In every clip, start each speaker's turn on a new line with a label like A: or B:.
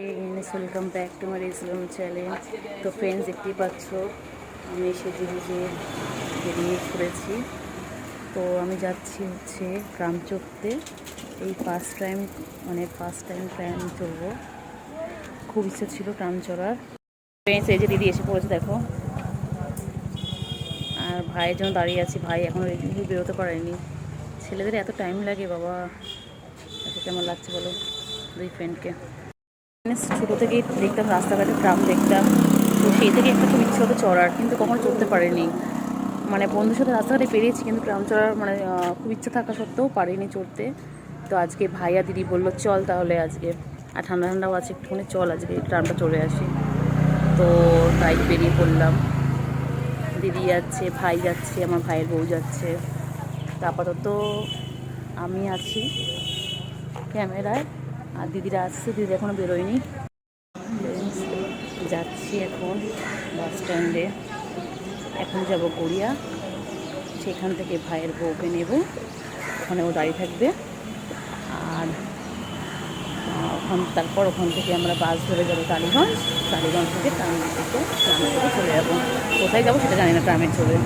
A: Welcome back to my Islam channel. তো friends, দেখতেই পাচ্ছ আমি সেজে গুজে বেরিয়ে পড়েছি। তো আমি যাচ্ছি হচ্ছে ট্রাম চড়তে। এই ফার্স্ট টাইম ট্রাম চড়বো। খুব ইচ্ছা ছিল ট্রাম চড়ার। ফ্রেন্ডস, এই যে দিদি এসে পড়েছে দেখো। আর ভাইয়ের জন্য দাঁড়িয়ে আছি। ভাই এখনও বেরোতে পারেনি। ছেলেদের এত টাইম লাগে বাবা। এত কেমন লাগছে বলো দুই ফ্রেন্ডকে। ছোটো থেকেই দেখতাম রাস্তাঘাটে ট্রাম দেখতাম, তো সেই থেকে একটা খুব ইচ্ছে হতো চড়ার, কিন্তু কখনো চড়তে পারিনি। বন্ধুর সাথে রাস্তাঘাটে পেরিয়েছি, কিন্তু ট্রাম চড়ার খুব ইচ্ছা থাকা সত্ত্বেও পারিনি চড়তে। তো আজকে ভাইয়া দিদি বললো চল তাহলে আজকে, আর ঠান্ডা ঠান্ডাও আছে একটুখানি, চল আজকে ট্রামটা চলে আসি। তো তাই বেরিয়ে পড়লাম। দিদি যাচ্ছে, ভাই যাচ্ছে, আমার ভাইয়ের বউ যাচ্ছে। তো আপাতত আমি আছি ক্যামেরায়, আর দিদিরা আসছে, দিদি এখনও বেরোয়নি। যাচ্ছি এখন বাস স্ট্যান্ডে। এখন যাব গড়িয়া, সেখান থেকে ভাইয়ের বউকে নেব, ওখানে ও দাঁড়িয়ে থাকবে। আর তারপর ওখান থেকে আমরা বাস ধরে যাবো টালিগঞ্জ। টালিগঞ্জ থেকে ট্রামে চলে যাবো। কোথায় যাবো সেটা জানি না, ট্রামে চলে।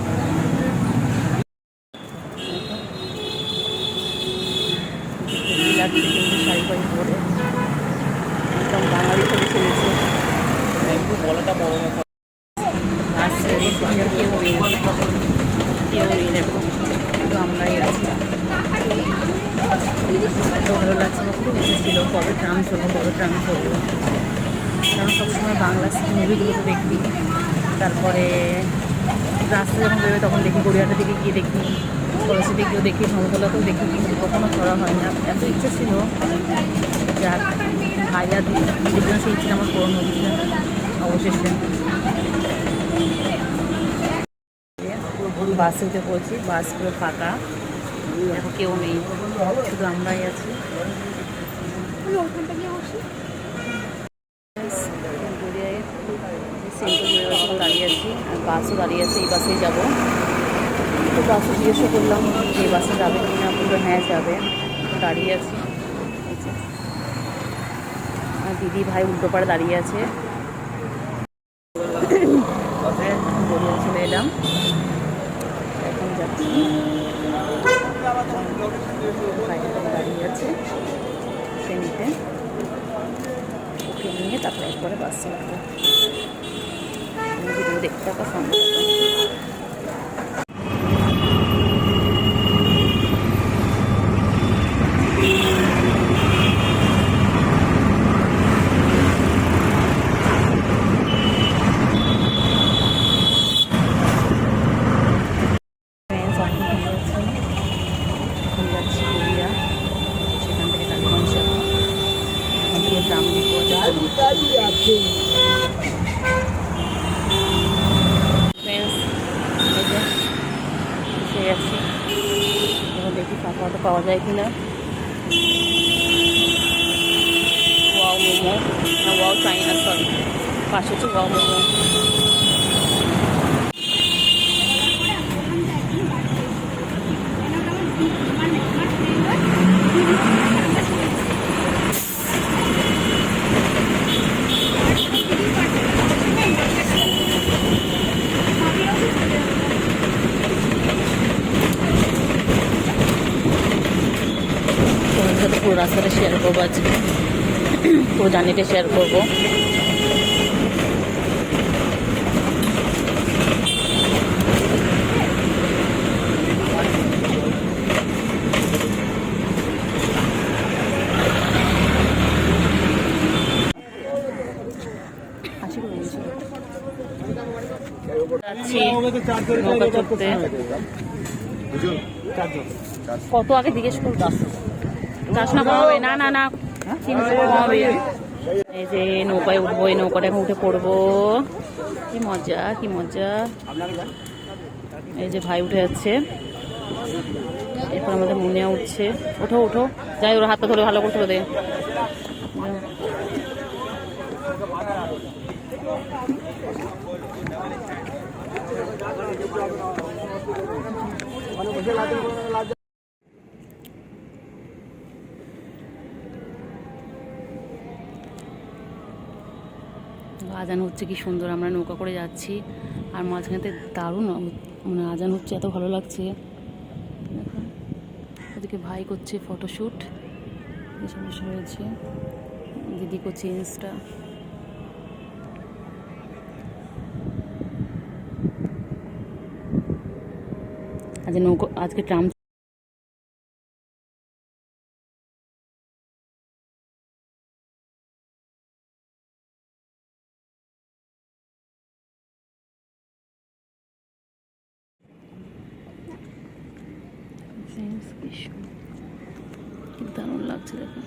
A: লাগছে কিন্তু শাড়ি ফাড়ি পরে একদম বাঙালি ছবি চলেছে। কিন্তু আমরাই আছি। এত ভালো লাগছে, খুব ইচ্ছে ছিল কবে ট্রাম চলবো। কারণ সবসময় বাংলা মুভিগুলোতে দেখি, তারপরে রাস্তা যখন বেরোয় তখন দেখি, গড়িয়াটা দিকে গিয়ে দেখি, কলেজে দিকেও দেখি, সমতলাতেও দেখি, কিন্তু কখনো করা হয় না। এত ইচ্ছে ছিল, যাক ভাইয়া দিদির জন্য সেই ইচ্ছে আমার পূরণ হচ্ছে অবশেষে। বাসে উঠে পড়ছি, বাস পুরো ফাঁকা, এখন কেউ নেই, শুধু আমরাই আছি। সেন্ট্রাল দাঁড়িয়ে আছি, আর বাসও দাঁড়িয়ে আছে, এই বাসেই যাবো। তো বাসে জিজ্ঞাসা করলাম যে বাসে যাবে কি না, বললো হ্যাঁ যাবে। দাঁড়িয়ে আছি, আর দিদি ভাই উল্টো পাড়ে দাঁড়িয়ে আছে। গড়িয়া চলে এলাম, এখন যাচ্ছি। দাঁড়িয়ে আছে ট্রেনিতে, ওকে নিয়ে তারপরে একবারে বাসে উঠবো। ভিডিও দেখতে থাকা সম্ভব। দেখি ফাঁকা অটো পাওয়া যায় কিনা। ওয়াও মোমো, না ওয়াও চাইনা, সরি, পাশে হচ্ছে ওয়াও মোমো। পুরো রাস্তাটা শেয়ার করবো আজকে, পুরো জার্নিটা শেয়ার করবো। কত আগে জিজ্ঞেস করবো, চাষ না কমাবে, না না না কমাবে। এই যে নৌকায় উঠবো, এই নৌকাটা এখন উঠে পড়বো। কি মজা, কি মজা। এই যে ভাই উঠে যাচ্ছে, এরপর আমাদের মনে উঠছে। ওঠো ওঠো, যাই, ওর হাতটা ধরে ভালো করতে হবে। আজান হচ্ছে কি সুন্দর, আমরা নৌকা করে যাচ্ছি আর মাঝখানেতে দারুণ মানে আজান হচ্ছে, এত ভালো লাগছে। দেখুন ওদিকে ভাই করছে ফটোশ্যুট, এই সমস্যা হয়েছে, দিদি করছে ইনস্টা। আজ নৌকো আজকে ট্রাম কি দারুণ লাগছে দেখুন।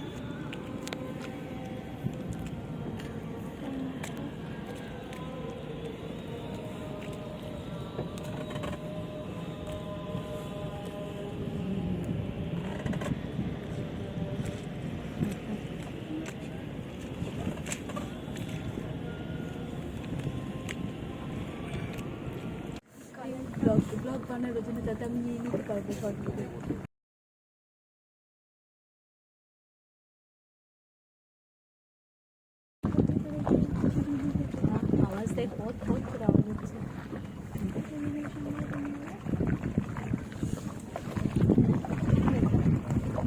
B: ব্লগ বানানোর জন্য যাতে আমি নিয়ে নিতে পারবো শর্ট ভিডিও। আওয়াজ দেখ, বহুত বহুত করে আওয়াজ হচ্ছে।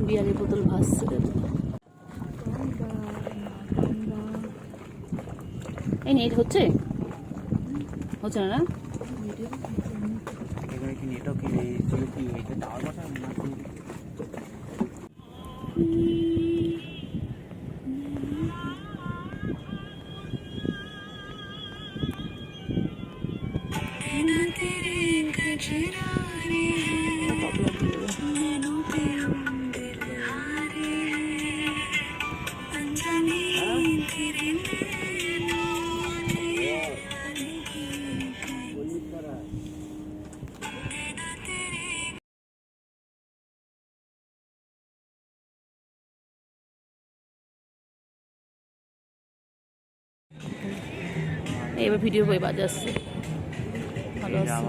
A: বিয়ারের বোতল ভাসছে দেখুন। এই নেট হচ্ছে হচ্ছে না না এবার ভিডিও বই বাজে আসছে, ভালো আসছে।